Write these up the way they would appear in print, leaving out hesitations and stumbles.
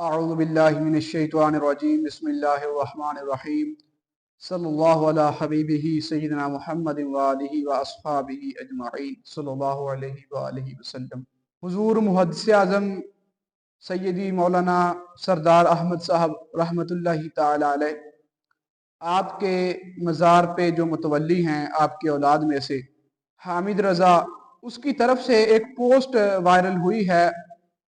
اعوذ باللہ من الشیطان الرجیم بسم اللہ الرحمن الرحیم صلی اللہ علی حبیبہ سیدنا محمد وآلہ واصحابہ اجمعین صلی اللہ علیہ وآلہ وسلم۔ حضور محدث اعظم سیدی مولانا سردار احمد صاحب رحمۃ اللہ تعالی علیہ، آپ کے مزار پہ جو متولی ہیں آپ کے اولاد میں سے حامد رضا، اس کی طرف سے ایک پوسٹ وائرل ہوئی ہے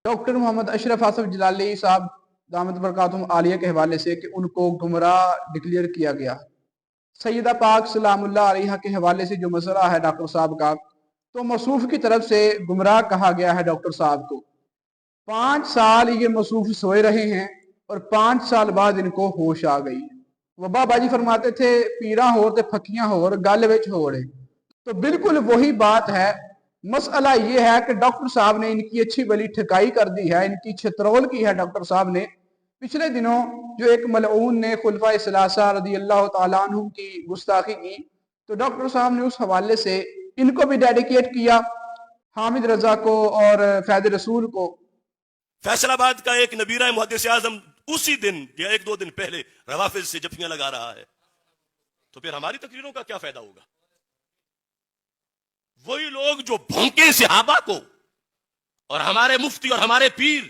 ڈاکٹر محمد اشرف آصف جلالی صاحب دامت برکاتہم عالیہ کے حوالے سے کہ ان کو گمراہ ڈکلیئر کیا گیا۔ سیدہ پاک سلام اللہ علیہ کے حوالے سے جو مسئلہ ہے ڈاکٹر صاحب کا، تو موصوف کی طرف سے گمراہ کہا گیا ہے ڈاکٹر صاحب کو۔ 5 سال یہ موصوف سوئے رہے ہیں اور 5 سال بعد ان کو ہوش آ گئی۔ وہ بابا جی فرماتے تھے پیراں ہو تے پھکیاں ہو اور گل وچ ہو رہے، تو بالکل وہی بات ہے۔ مسئلہ یہ ہے کہ ڈاکٹر صاحب نے ان کی اچھی بلی ٹھکائی کر دی ہے، ان کی چھترول کی ہے ڈاکٹر صاحب نے۔ پچھلے دنوں جو ایک ملعون نے خلفائے ثلاثہ رضی اللہ تعالیٰ عنہم کی گستاخی کی، تو ڈاکٹر صاحب نے اس حوالے سے ان کو بھی ڈیڈیکیٹ کیا، حامد رضا کو اور فیض رسول کو۔ فیصل آباد کا ایک نبیرہ محدث اعظم اسی دن یا 1-2 دن پہلے روافض سے جفیاں لگا رہا ہے، تو پھر ہماری تقریروں کا کیا فائدہ ہوگا؟ وہی لوگ جو بھونکے صحابہ کو اور ہمارے مفتی اور ہمارے پیر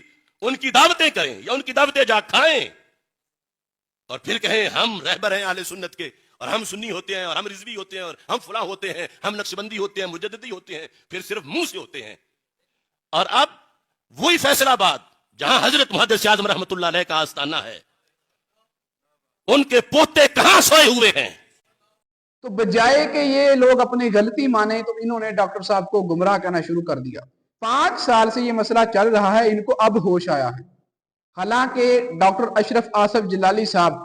ان کی دعوتیں کریں یا ان کی دعوتیں جا کھائیں اور پھر کہیں ہم رہبر ہیں اہل سنت کے اور ہم سنی ہوتے ہیں اور ہم رضوی ہوتے ہیں اور ہم فلاں ہوتے ہیں، ہم نقشبندی ہوتے ہیں، مجددی ہوتے ہیں، پھر صرف منہ سے ہوتے ہیں۔ اور اب وہی فیصل آباد جہاں حضرت محدث اعظم رحمۃ اللہ علیہ کا آستانہ ہے، ان کے پوتے کہاں سوئے ہوئے ہیں؟ تو بجائے کہ یہ لوگ اپنی غلطی مانیں تو انہوں نے ڈاکٹر صاحب کو گمراہ کرنا شروع کر دیا۔ 5 سال سے یہ مسئلہ چل رہا ہے، ان کو اب ہوش آیا ہے۔ حالانکہ ڈاکٹر اشرف آصف جلالی صاحب،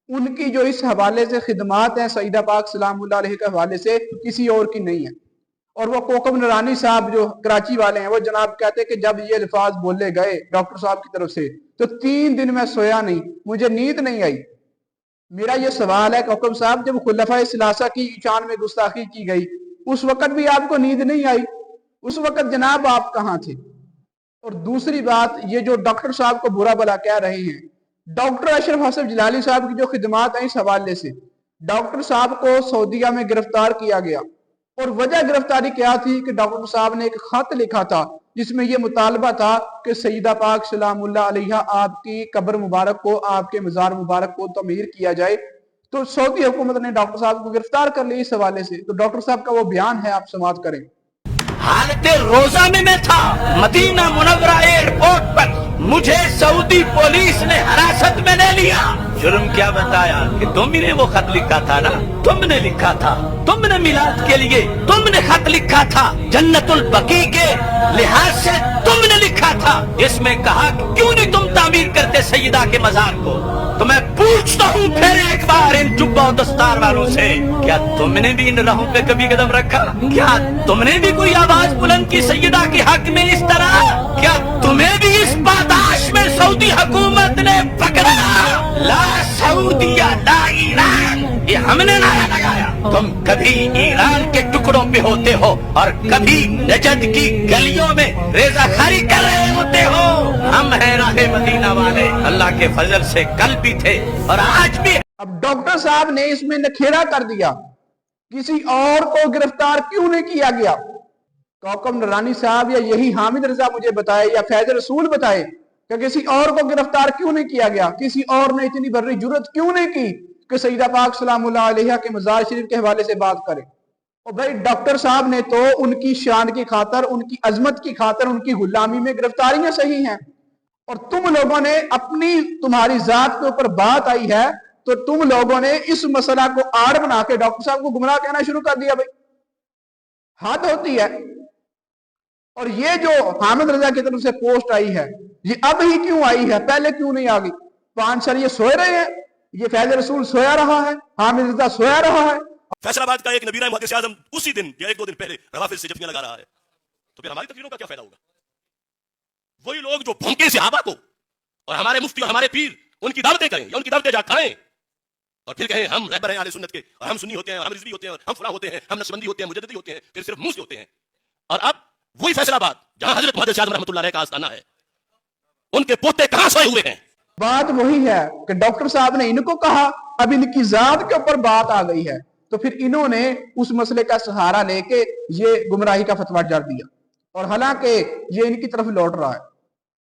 ان کی جو اس حوالے سے خدمات ہیں سیدہ پاک سلام اللہ علیہ کے حوالے سے کسی اور کی نہیں ہے۔ اور وہ کوکب نورانی صاحب جو کراچی والے ہیں، وہ جناب کہتے کہ جب یہ الفاظ بولے گئے ڈاکٹر صاحب کی طرف سے تو 3 دن میں سویا نہیں، مجھے نیند نہیں آئی۔ میرا یہ سوال ہے کوکب صاحب، جب خلفائے ثلاثہ کی شان میں گستاخی کی گئی اس وقت بھی آپ کو نیند نہیں آئی؟ اس وقت جناب آپ کہاں تھے؟ اور دوسری بات، یہ جو ڈاکٹر صاحب کو برا بلا کہہ رہے ہیں، ڈاکٹر اشرف آصف جلالی صاحب کی جو خدمات ہیں اس حوالے سے، ڈاکٹر صاحب کو سعودیہ میں گرفتار کیا گیا، اور وجہ گرفتاری کیا تھی کہ ڈاکٹر صاحب نے ایک خط لکھا تھا جس میں یہ مطالبہ تھا کہ سیدہ پاک سلام اللہ علیہ آپ کی قبر مبارک کو، آپ کے مزار مبارک کو تعمیر کیا جائے۔ تو سعودی حکومت نے ڈاکٹر صاحب کو گرفتار کر لی اس حوالے سے۔ تو ڈاکٹر صاحب کا وہ بیان ہے، آپ سماعت کریں۔ حالت روزہ میں تھا مدینہ منورہ ایئرپورٹ پر، مجھے سعودی پولیس نے حراست میں لے لیا۔ جرم کیا بتایا کہ تم نے وہ خط لکھا تھا نا، تم نے لکھا تھا، تم نے میلاد کے لیے تم نے خط لکھا تھا، جنت البقیع کے لحاظ سے تم نے لکھا تھا، اس میں کہا کہ کیوں نہیں تم تعمیر کرتے سیدہ کے مزار کو۔ تو میں پوچھتا ہوں پھر ایک بار ان جبہ و دستار والوں سے، کیا تم نے بھی ان راہوں پہ کبھی قدم رکھا؟ کیا تم نے بھی کوئی آواز بلند کی سیدہ کے حق میں اس طرح؟ کیا تمہیں بھی اس پاداش میں سعودی حکومت نے پکڑا؟ لا سعودیہ لا ایران، یہ ہم نے نعرہ لگایا۔ تم کبھی ایران کے ٹکڑوں پہ ہوتے ہو اور کبھی نجد کی گلیوں میں ریزہ خاری کر رہے ہوتے ہو۔ ہم ہیں راہ مدینہ والے، اللہ کے فضل سے کل بھی تھے اور آج بھی۔ اب ڈاکٹر صاحب نے اس میں نکھیرا کر دیا، کسی اور کو گرفتار کیوں نہیں کیا گیا؟ کوکب نورانی صاحب یا یہی حامد رضا مجھے بتائے یا فیض رسول بتائے کہ کسی اور کو گرفتار کیوں نہیں کیا گیا؟ کسی اور نے اتنی بڑی جرت کیوں نہیں کی کہ سیدہ پاک سلام اللہ علیہ کے مزار شریف کے حوالے سے بات کرے؟ اور بھائی ڈاکٹر صاحب نے تو ان کی شان کی خاطر، ان کی عظمت کی خاطر، ان کی غلامی میں گرفتاریاں صحیح ہیں، اور تم لوگوں نے اپنی، تمہاری ذات کے اوپر بات آئی ہے تو تم لوگوں نے اس مسئلہ کو آڑ بنا کے ڈاکٹر صاحب کو گمراہ کہنا شروع کر دیا۔ بھائی حد ہوتی ہے۔ اور یہ جو حامد رضا کی طرف سے پوسٹ آئی ہے، یہ اب ہی کیوں آئی ہے؟ پہلے کیوں نہیں آ گئی؟ 5 سال یہ سوئے رہے ہیں، یہ فیض رسول سویا رہا ہے، حامد رضا سویا رہا ہے۔ فیصل آباد کا ایک نبیرہ محدث اعظم اسی دن یا 1-2 دن پہلے روافض سے جفیاں لگا رہا ہے، تو پھر ہماری تقریروں کا کیا فائدہ ہوگا؟ وہی لوگ جو بھونکے صحابہ کو اور ہمارے مفتی اور ہمارے پیر ان کی دعوتیں کریں یا ان کی دعوتیں جا کھائیں اور پھر کہیں ہم رہبر ہیں اہل سنت کے اور ہم سنی ہوتے ہیں اور ہم رضوی ہوتے ہیں اور ہم فلاں ہوتے ہیں، ہم نقشبندی ہوتے ہیں، مجددی ہوتے ہیں، پھر صرف منہ سے ہوتے ہیں۔ اور اب وہی فیصل آباد جہاں حضرت محدث اعظم رحمۃ اللہ علیہ کا آستانہ ہے، ان کے پوتے کہاں سوئے ہوئے ہیں؟ بات وہی ہے کہ ڈاکٹر صاحب نے ان کو کہا، اب ان کی ذات کے اوپر بات آ گئی ہے، تو پھر انہوں نے اس مسئلے کا سہارا لے کے یہ گمراہی کا فتویٰ جار دیا، اور حالانکہ یہ ان کی طرف لوٹ رہا ہے۔